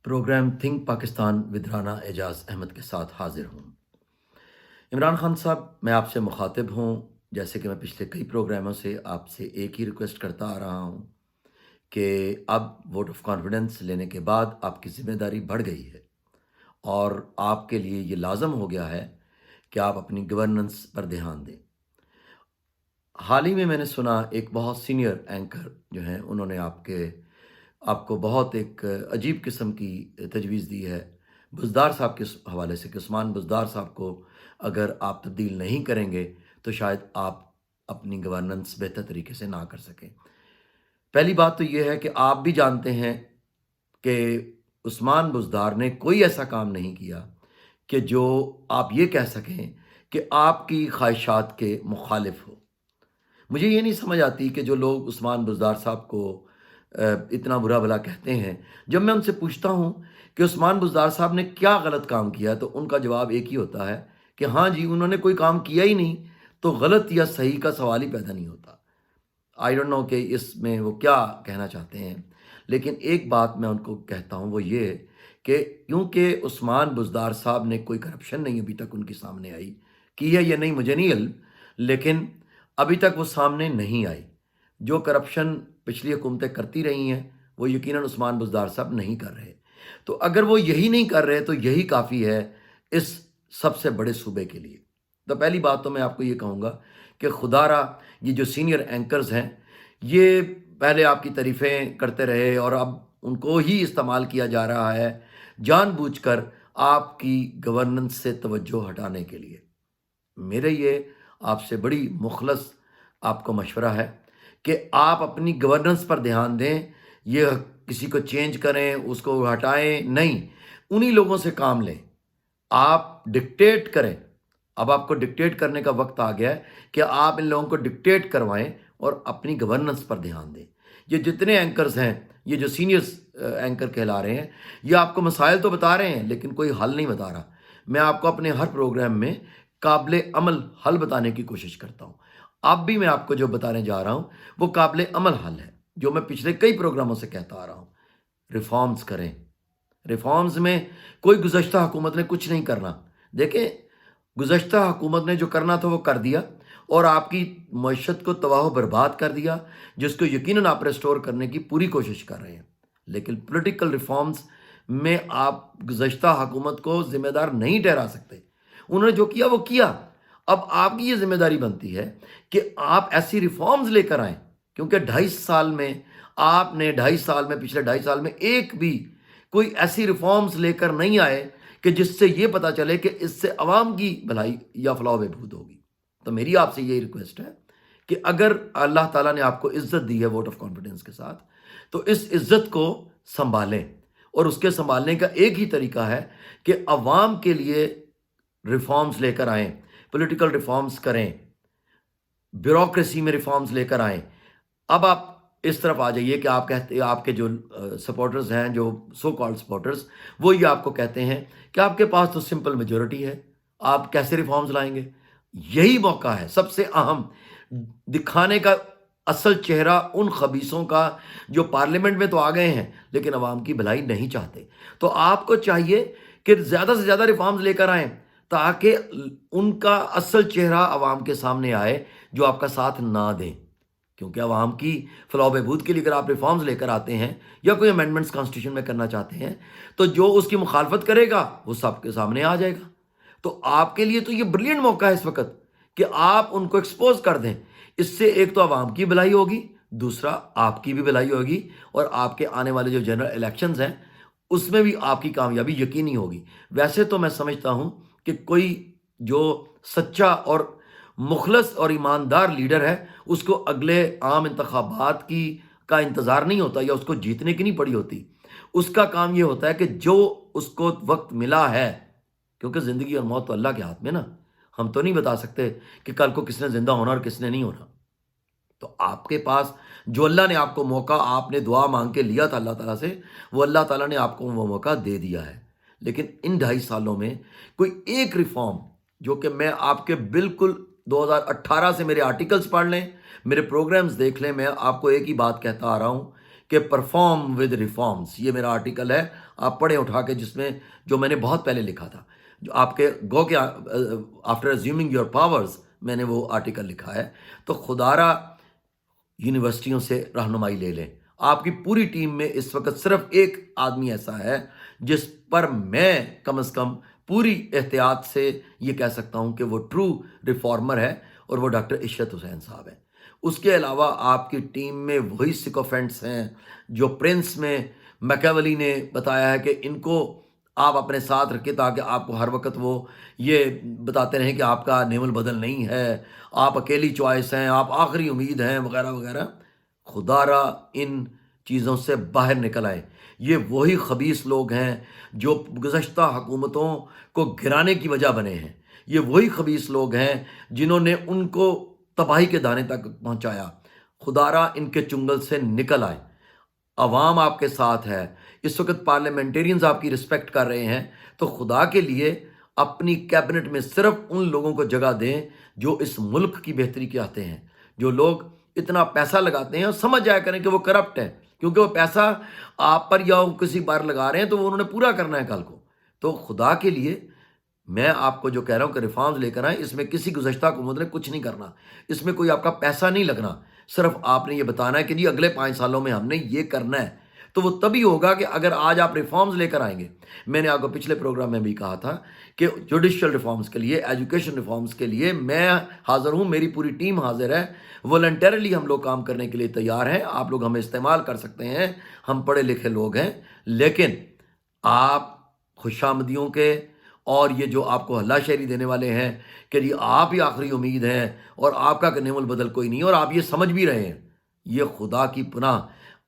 Programme think Pakistan with Rana Ejaz Ahmed के साथ हाजिर हूँ। इमरान खान साहब, मैं आपसे मुखातिब हूँ। जैसे कि मैं पिछले कई प्रोग्रामों से आपसे एक ही रिक्वेस्ट करता आ रहा हूँ कि अब वोट ऑफ कॉन्फिडेंस लेने के बाद आपकी ज़िम्मेदारी बढ़ गई है और आपके लिए ये लाजम हो गया है कि आप अपनी गवर्नेंस पर ध्यान दें। हाल ही में मैंने सुना एक बहुत सीनियर एंकर जो हैं उन्होंने आपको बहुत एक अजीब किस्म की तजवीज़ दी है बुज़दार साहब के हवाले से कि उस्मान बुज़दार साहब को अगर आप तब्दील नहीं करेंगे तो शायद आप अपनी गवर्नेंस बेहतर तरीके से ना कर सकें। पहली बात तो ये है कि आप भी जानते हैं कि उस्मान बुज़दार ने कोई ऐसा काम नहीं किया कि जो आप ये कह सकें कि आपकी ख्वाहिशात के मुखालिफ हो। मुझे ये नहीं समझ आती कि जो लोग उस्मान बुज़दार साहब को इतना बुरा भला कहते हैं, जब मैं उनसे पूछता हूँ कि उस्मान बुज़दार साहब ने क्या गलत काम किया, तो उनका जवाब एक ही होता है कि हाँ जी, उन्होंने कोई काम किया ही नहीं, तो गलत या सही का सवाल ही पैदा नहीं होता। आई डोंट नो कि इसमें वो क्या कहना चाहते हैं, लेकिन एक बात मैं उनको कहता हूँ, वो ये कि क्योंकि उस्मान बुज़दार साहब ने कोई करप्शन नहीं अभी तक उनके सामने आई, की है या नहीं मुझे नहीं इल्म, लेकिन अभी तक वो सामने नहीं आई। जो करप्शन पिछली हुकूमतें करती रही हैं, वो यकीनन उस्मान बुज़दार साहब नहीं कर रहे। तो अगर वो यही नहीं कर रहे, तो यही काफ़ी है इस सबसे बड़े सूबे के लिए। तो पहली बात तो मैं आपको ये कहूँगा कि खुदारा ये जो सीनियर एंकर्स हैं, ये पहले आपकी तारीफ़ें करते रहे और अब उनको ही इस्तेमाल किया जा रहा है जानबूझकर आपकी गवर्नेंस से तवज्जो हटाने के लिए। मेरे ये आपसे बड़ी मुखलस आपको मशवरा है कि आप अपनी गवर्नेंस पर ध्यान दें। ये किसी को चेंज करें, उसको हटाएं, नहीं, उन्हीं लोगों से काम लें। आप डिक्टेट करें। अब आपको डिक्टेट करने का वक्त आ गया है कि आप इन लोगों को डिक्टेट करवाएं और अपनी गवर्नेंस पर ध्यान दें। ये जितने एंकर्स हैं, ये जो सीनियर्स एंकर कहला रहे हैं, ये आपको मसाइल तो बता रहे हैं लेकिन कोई हल नहीं बता रहा। मैं आपको अपने हर प्रोग्राम में काबिल अमल हल बताने की कोशिश करता हूँ। अब भी मैं आपको जो बताने जा रहा हूँ वो काबिल अमल हल है, जो मैं पिछले कई प्रोग्रामों से कहता आ रहा हूँ। रिफॉर्म्स करें। रिफॉर्म्स में कोई गुज़श्ता हुकूमत ने कुछ नहीं करना। देखें, गुज़श्ता हुकूमत ने जो करना था वो कर दिया और आपकी मईशत को तबाह बर्बाद कर दिया, जिसको यकीनन आप रेस्टोर करने की पूरी कोशिश कर रहे हैं। लेकिन पॉलिटिकल रिफॉर्म्स में आप गुज़श्ता हुकूमत को ज़िम्मेदार नहीं ठहरा सकते। उन्होंने जो किया वो किया। अब आपकी ये ज़िम्मेदारी बनती है कि आप ऐसी रिफॉर्म्स लेकर आएँ, क्योंकि 2.5 साल में पिछले 2.5 साल में एक भी कोई ऐसी रिफॉर्म्स लेकर नहीं आए कि जिससे ये पता चले कि इससे अवाम की भलाई या फलाह व बहबूद होगी। तो मेरी आपसे यही रिक्वेस्ट है कि अगर अल्लाह ताला ने आपको इज़्ज़त दी है वोट ऑफ कॉन्फिडेंस के साथ, तो इस इज़्ज़त को संभालें और उसके संभालने का एक ही तरीका है कि अवाम के लिए रिफॉर्म्स लेकर आएँ, पॉलिटिकल रिफॉर्म्स करें, ब्यूरोक्रेसी में रिफॉर्म्स लेकर आएँ। अब आप इस तरफ आ जाइए कि आप कहते हैं, आपके जो सपोर्टर्स हैं, जो सो कॉल्ड सपोर्टर्स, वो ये आपको कहते हैं कि आपके पास तो सिंपल मेजॉरिटी है, आप कैसे रिफॉर्म्स लाएंगे। यही मौका है सबसे अहम दिखाने का असल चेहरा उन खबीसों का जो पार्लियामेंट में तो आ गए हैं लेकिन अवाम की भलाई नहीं चाहते। तो आपको चाहिए कि ज़्यादा से ज़्यादा रिफॉर्म्स लेकर आएँ ताकि उनका असल चेहरा अवाम के सामने आए जो आपका साथ ना दें। क्योंकि अवाम की फलाह बहबूद के लिए अगर आप रिफॉर्म्स लेकर आते हैं या कोई अमेंडमेंट्स कॉन्स्टिट्यूशन में करना चाहते हैं, तो जो उसकी मुखालफत करेगा वो सबके सामने आ जाएगा। तो आपके लिए तो ये ब्रिलियंट मौका है इस वक्त कि आप उनको एक्सपोज कर दें। इससे एक तो अवाम की भलाई होगी, दूसरा आपकी भी भलाई होगी और आपके आने वाले जो जनरल इलेक्शंस हैं उसमें भी आपकी कामयाबी यकीनी होगी। वैसे तो मैं समझता हूँ कि कोई जो सच्चा और मुखलस और ईमानदार लीडर है, उसको अगले आम इंतखाबात की का इंतज़ार नहीं होता या उसको जीतने की नहीं पड़ी होती। उसका काम ये होता है कि जो उसको वक्त मिला है, क्योंकि ज़िंदगी और मौत तो अल्लाह के हाथ में ना, हम तो नहीं बता सकते कि कल को किसने ज़िंदा होना और किसने नहीं होना। तो आपके पास जो अल्लाह ने आपको मौका, आपने दुआ मांग के लिया था अल्लाह ताला से, वो अल्लाह ताला ने आपको वो मौका दे दिया है। लेकिन इन 2.5 सालों में कोई एक रिफॉर्म, जो कि मैं आपके बिल्कुल 2018 से मेरे आर्टिकल्स पढ़ लें, मेरे प्रोग्राम्स देख लें, मैं आपको एक ही बात कहता आ रहा हूँ کہ پرفارم ود ریفارمز، یہ میرا آرٹیکل ہے، آپ پڑھیں اٹھا کے، جس میں جو میں نے بہت پہلے لکھا تھا، جو آپ کے گو کے آفٹر ازیومنگ یور پاورز میں نے وہ آرٹیکل لکھا ہے۔ تو خدا را یونیورسٹیوں سے رہنمائی لے لیں۔ آپ کی پوری ٹیم میں اس وقت صرف ایک آدمی ایسا ہے جس پر میں کم از کم پوری احتیاط سے یہ کہہ سکتا ہوں کہ وہ ٹرو ریفارمر ہے، اور وہ ڈاکٹر عشرت حسین صاحب ہیں۔ اس کے علاوہ آپ کی ٹیم میں وہی سکوفینٹس ہیں جو پرنس میں میکیولی نے بتایا ہے کہ ان کو آپ اپنے ساتھ رکھیں تاکہ آپ کو ہر وقت وہ یہ بتاتے رہیں کہ آپ کا نیم البدل نہیں ہے، آپ اکیلی چوائس ہیں، آپ آخری امید ہیں، وغیرہ وغیرہ۔ خدا را ان چیزوں سے باہر نکل آئیں۔ یہ وہی خبیث لوگ ہیں جو گزشتہ حکومتوں کو گرانے کی وجہ بنے ہیں، یہ وہی خبیث لوگ ہیں جنہوں نے ان کو تباہی کے دانے تک پہنچایا۔ خدا را ان کے چنگل سے نکل آئے۔ عوام آپ کے ساتھ ہے، اس وقت پارلیمنٹیرینز آپ کی رسپیکٹ کر رہے ہیں، تو خدا کے لیے اپنی کیبنٹ میں صرف ان لوگوں کو جگہ دیں جو اس ملک کی بہتری کے آتے ہیں۔ جو لوگ اتنا پیسہ لگاتے ہیں اور سمجھ جایا کریں کہ وہ کرپٹ ہے، کیونکہ وہ پیسہ آپ پر یا کسی بار لگا رہے ہیں تو وہ انہوں نے پورا کرنا ہے کل کو۔ تو خدا کے لیے میں آپ کو جو کہہ رہا ہوں کہ ریفارمز لے کر آئیں، اس میں کسی گزشتہ حکومت نے کچھ نہیں کرنا، اس میں کوئی آپ کا پیسہ نہیں لگنا، صرف آپ نے یہ بتانا ہے کہ جی اگلے 5 سالوں میں ہم نے یہ کرنا ہے۔ تو وہ تبھی ہوگا کہ اگر آج آپ ریفارمز لے کر آئیں گے۔ میں نے آپ کو پچھلے پروگرام میں بھی کہا تھا کہ جوڈیشل ریفارمز کے لیے، ایجوکیشن ریفارمز کے لیے میں حاضر ہوں، میری پوری ٹیم حاضر ہے، والنٹیرلی ہم لوگ کام کرنے کے لیے تیار ہیں، آپ لوگ ہمیں استعمال کر سکتے ہیں، ہم پڑھے لکھے لوگ ہیں۔ لیکن آپ خوش آمدیوں کے اور یہ جو آپ کو ہلا شہری دینے والے ہیں کہ جی آپ ہی آخری امید ہیں اور آپ کا نعم البدل کوئی نہیں، اور آپ یہ سمجھ بھی رہے ہیں، یہ خدا کی پناہ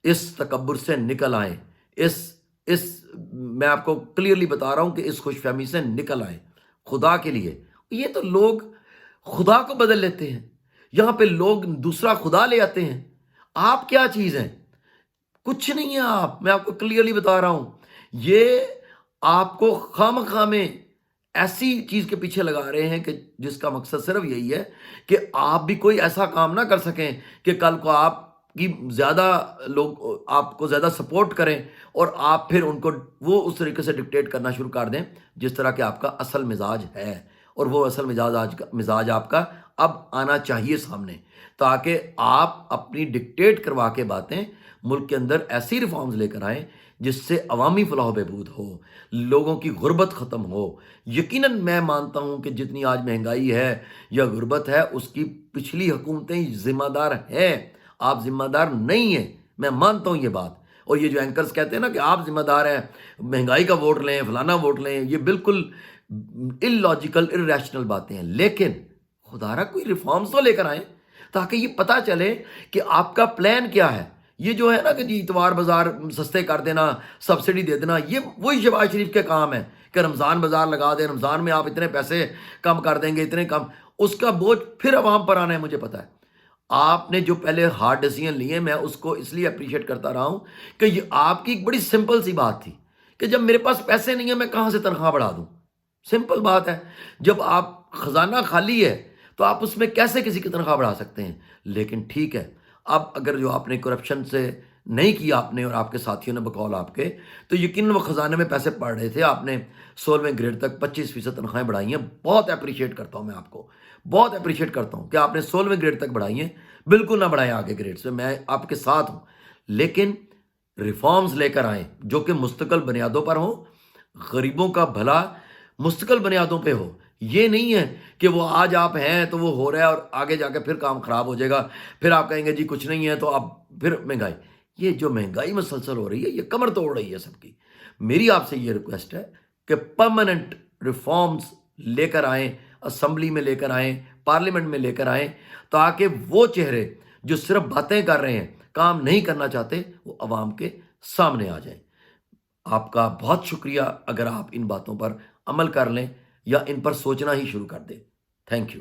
اس تکبر سے نکل آئیں۔ اس میں آپ کو کلیئرلی بتا رہا ہوں کہ اس خوش فہمی سے نکل آئیں خدا کے لیے۔ یہ تو لوگ خدا کو بدل لیتے ہیں، یہاں پہ لوگ دوسرا خدا لے آتے ہیں۔ آپ کیا چیز ہیں؟ کچھ نہیں ہے آپ، میں آپ کو کلیئرلی بتا رہا ہوں۔ یہ آپ کو خواہ میں ایسی چیز کے پیچھے لگا رہے ہیں کہ جس کا مقصد صرف یہی ہے کہ آپ بھی کوئی ایسا کام نہ کر سکیں کہ کل کو آپ کی زیادہ لوگ آپ کو زیادہ سپورٹ کریں اور آپ پھر ان کو وہ اس طریقے سے ڈکٹیٹ کرنا شروع کر دیں جس طرح کہ آپ کا اصل مزاج ہے۔ اور وہ اصل مزاج آپ کا اب آنا چاہیے سامنے، تاکہ آپ اپنی ڈکٹیٹ کروا کے باتیں ملک کے اندر ایسی ریفارمز لے کر آئیں جس سے عوامی فلاح و بہبود ہو، لوگوں کی غربت ختم ہو۔ یقیناً میں مانتا ہوں کہ جتنی آج مہنگائی ہے یا غربت ہے، اس کی پچھلی حکومتیں ذمہ دار ہیں، آپ ذمہ دار نہیں ہیں، میں مانتا ہوں یہ بات۔ اور یہ جو اینکرز کہتے ہیں نا کہ آپ ذمہ دار ہیں، مہنگائی کا ووٹ لیں، فلانا ووٹ لیں، یہ بالکل اللاجیکل ارریشنل باتیں ہیں۔ لیکن خدا را کوئی ریفارمز تو لے کر آئیں تاکہ یہ پتہ چلے کہ آپ کا پلان کیا ہے۔ یہ جو ہے نا کہ جی اتوار بازار سستے کر دینا، سبسڈی دے دینا، یہ وہی شہباز شریف کے کام ہے کہ رمضان بازار لگا دیں، رمضان میں آپ اتنے پیسے کم کر دیں گے، اتنے کم، اس کا بوجھ پھر عوام پر آنا ہے۔ مجھے پتہ ہے آپ نے جو پہلے ہارڈ ڈیسیژن لیے، میں اس کو اس لیے اپریشیٹ کرتا رہا ہوں کہ یہ آپ کی ایک بڑی سمپل سی بات تھی کہ جب میرے پاس پیسے نہیں ہیں میں کہاں سے تنخواہ بڑھا دوں۔ سمپل بات ہے، جب آپ خزانہ خالی ہے تو آپ اس میں کیسے کسی کی تنخواہ بڑھا سکتے ہیں؟ لیکن ٹھیک ہے، اب اگر جو آپ نے کرپشن سے نہیں کیا آپ نے اور آپ کے ساتھیوں نے بقول آپ کے، تو یقیناً وہ خزانے میں پیسے پڑ رہے تھے۔ آپ نے 16ویں گریڈ تک 25% تنخواہیں بڑھائی ہیں، بہت اپریشیٹ کرتا ہوں، میں آپ کو بہت اپریشیٹ کرتا ہوں کہ آپ نے 16ویں گریڈ تک بڑھائی ہیں، بالکل نہ بڑھائیں آگے گریڈ سے، میں آپ کے ساتھ ہوں۔ لیکن ریفارمز لے کر آئیں جو کہ مستقل بنیادوں پر ہوں، غریبوں کا بھلا مستقل بنیادوں پہ ہو۔ یہ نہیں ہے کہ وہ آج آپ ہیں تو وہ ہو رہا ہے اور آگے جا کے پھر کام خراب ہو جائے گا، پھر آپ کہیں گے جی کچھ نہیں ہے تو اب پھر مہنگائی۔ یہ جو مہنگائی مسلسل ہو رہی ہے یہ کمر توڑ رہی ہے سب کی۔ میری آپ سے یہ ریکویسٹ ہے کہ پرماننٹ ریفارمز لے کر آئیں، اسمبلی میں لے کر آئیں، پارلیمنٹ میں لے کر آئیں، تاکہ وہ چہرے جو صرف باتیں کر رہے ہیں، کام نہیں کرنا چاہتے، وہ عوام کے سامنے آ جائیں۔ آپ کا بہت شکریہ اگر آپ ان باتوں پر عمل کر لیں یا ان پر سوچنا ہی شروع کر دیں۔ Thank you.